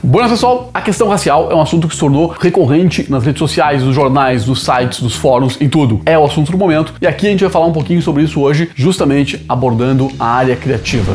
Bom, pessoal, a questão racial é um assunto que se tornou recorrente nas redes sociais, nos jornais, nos sites, nos fóruns, em tudo. É o assunto do momento e aqui a gente vai falar um pouquinho sobre isso hoje, justamente abordando a área criativa.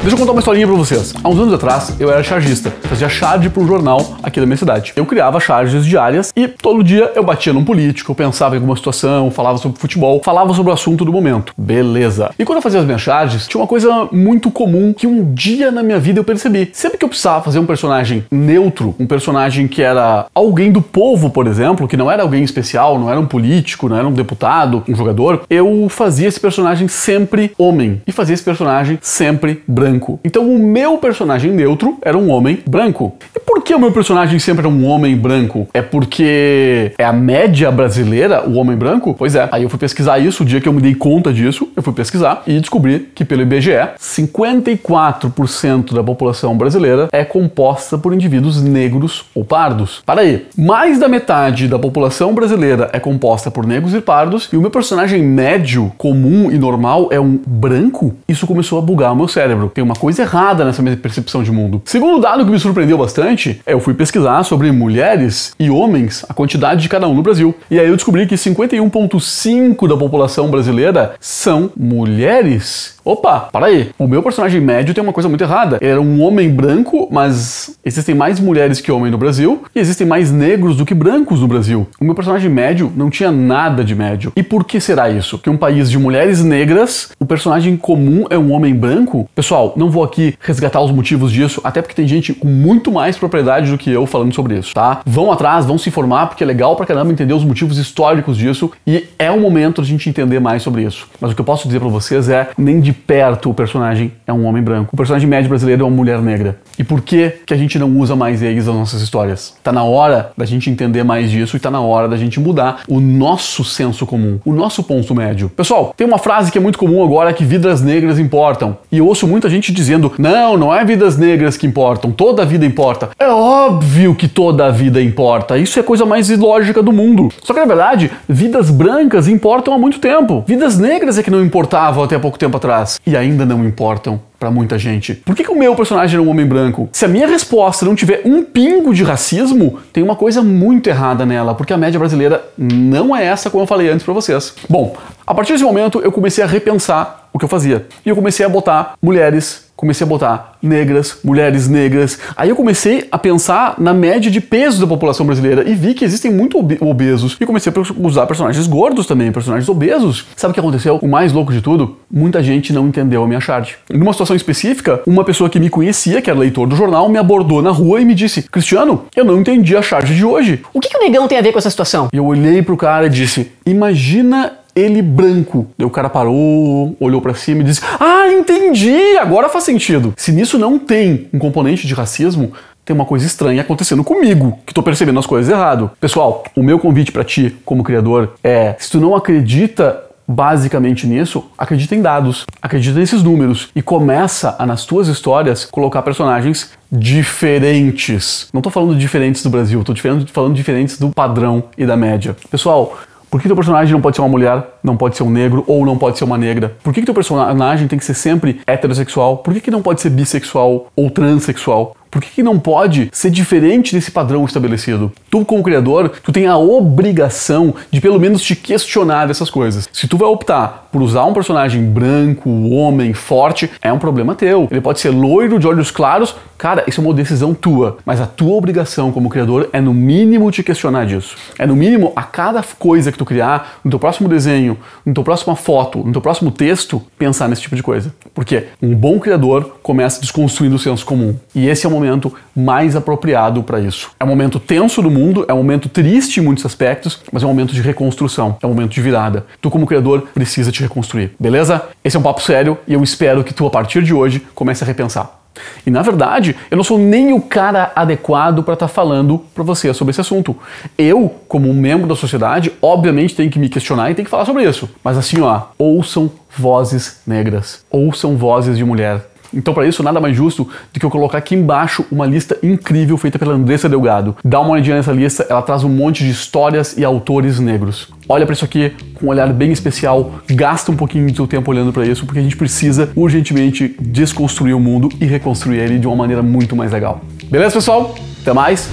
Deixa eu contar uma historinha pra vocês. Há uns anos atrás, eu era chargista. Fazia charge para um jornal aqui da minha cidade. Eu criava charges diárias e todo dia eu batia num político, eu pensava em alguma situação, falava sobre futebol, falava sobre o assunto do momento. Beleza. E quando eu fazia as minhas charges, tinha uma coisa muito comum que um dia na minha vida eu percebi. Sempre que eu precisava fazer um personagem neutro, um personagem que era alguém do povo, por exemplo, que não era alguém especial, não era um político, não era um deputado, um jogador, eu fazia esse personagem sempre homem e fazia esse personagem sempre branco. Então o meu personagem neutro era um homem branco. E por que o meu personagem sempre era um homem branco? É porque é a média brasileira o homem branco? Pois é. Aí eu fui pesquisar isso, o dia que eu me dei conta disso, eu fui pesquisar e descobri que pelo IBGE, 54% da população brasileira é composta por indivíduos negros ou pardos. Para aí, mais da metade da população brasileira é composta por negros e pardos e o meu personagem médio, comum e normal é um branco? Isso começou a bugar o meu cérebro. Tem uma coisa errada nessa minha percepção de mundo. Segundo dado que me surpreendeu bastante, eu fui pesquisar sobre mulheres e homens, a quantidade de cada um no Brasil. E aí eu descobri que 51,5% da população brasileira são mulheres. Opa, para aí. O meu personagem médio tem uma coisa muito errada. Ele era um homem branco, mas existem mais mulheres que homens no Brasil e existem mais negros do que brancos no Brasil. O meu personagem médio não tinha nada de médio. E por que será isso? Que um país de mulheres negras, o personagem comum é um homem branco? Pessoal, não vou aqui resgatar os motivos disso, até porque tem gente com muito mais propriedade do que eu falando sobre isso, tá? Vão atrás, vão se informar, porque é legal pra caramba entender os motivos históricos disso e é o momento de a gente entender mais sobre isso. Mas o que eu posso dizer pra vocês é, nem de perto o personagem é um homem branco. O personagem médio brasileiro é uma mulher negra. E por que a gente não usa mais eles nas nossas histórias? Tá na hora da gente entender mais disso e tá na hora da gente mudar o nosso senso comum, o nosso ponto médio. Pessoal, tem uma frase que é muito comum agora, que vidas negras importam. E eu ouço muita gente dizendo, não é vidas negras que importam, toda a vida importa. É óbvio que toda a vida importa. Isso é a coisa mais ilógica do mundo. Só que na verdade, vidas brancas importam há muito tempo. Vidas negras é que não importavam até pouco tempo atrás. E ainda não importam pra muita gente. Por que o meu personagem era um homem branco? Se a minha resposta não tiver um pingo de racismo, tem uma coisa muito errada nela, porque a média brasileira não é essa como eu falei antes pra vocês. Bom, a partir desse momento eu comecei a repensar o que eu fazia. E eu comecei a botar mulheres, comecei a botar negras, mulheres negras. Aí eu comecei a pensar na média de peso da população brasileira e vi que existem muito obesos. E comecei a usar personagens gordos também, personagens obesos. Sabe o que aconteceu? O mais louco de tudo? Muita gente não entendeu a minha charge. Numa situação específica, uma pessoa que me conhecia, que era leitor do jornal, me abordou na rua e me disse, Cristiano, eu não entendi a charge de hoje. O que o negão tem a ver com essa situação? E eu olhei pro cara e disse, imagina ele branco. Daí o cara parou, olhou pra cima e disse, ah, entendi, agora faz sentido. Se nisso não tem um componente de racismo, tem uma coisa estranha acontecendo comigo, que tô percebendo as coisas errado. Pessoal, o meu convite pra ti, como criador, é, se tu não acredita basicamente nisso, acredita em dados, acredita nesses números e começa a, nas tuas histórias, colocar personagens diferentes. Não tô falando diferentes do Brasil, tô falando diferentes do padrão e da média. Pessoal, por que teu personagem não pode ser uma mulher, não pode ser um negro ou não pode ser uma negra? Por que teu personagem tem que ser sempre heterossexual? Por que não pode ser bissexual ou transexual? Por que não pode ser diferente desse padrão estabelecido? Tu, como criador, tu tem a obrigação de pelo menos te questionar dessas coisas. Se tu vai optar por usar um personagem branco, homem, forte, é um problema teu. Ele pode ser loiro, de olhos claros, cara, isso é uma decisão tua. Mas a tua obrigação como criador é no mínimo te questionar disso. É no mínimo, a cada coisa que tu criar, no teu próximo desenho, na tua próxima foto, no teu próximo texto, pensar nesse tipo de coisa. Porque um bom criador começa desconstruindo o senso comum. E esse é o momento mais apropriado para isso. É um momento tenso do mundo, é um momento triste em muitos aspectos, mas é um momento de reconstrução, é um momento de virada. Tu, como criador, precisa te reconstruir, beleza? Esse é um papo sério e eu espero que tu, a partir de hoje, comece a repensar. E na verdade, eu não sou nem o cara adequado para estar falando para você sobre esse assunto. Eu, como um membro da sociedade, obviamente tenho que me questionar e tenho que falar sobre isso. Mas assim, ó, ouçam vozes negras, ouçam vozes de mulher. Então, para isso, nada mais justo do que eu colocar aqui embaixo uma lista incrível feita pela Andressa Delgado. Dá uma olhadinha nessa lista, ela traz um monte de histórias e autores negros. Olha para isso aqui com um olhar bem especial, gasta um pouquinho do seu tempo olhando para isso, porque a gente precisa urgentemente desconstruir o mundo e reconstruir ele de uma maneira muito mais legal. Beleza, pessoal? Até mais!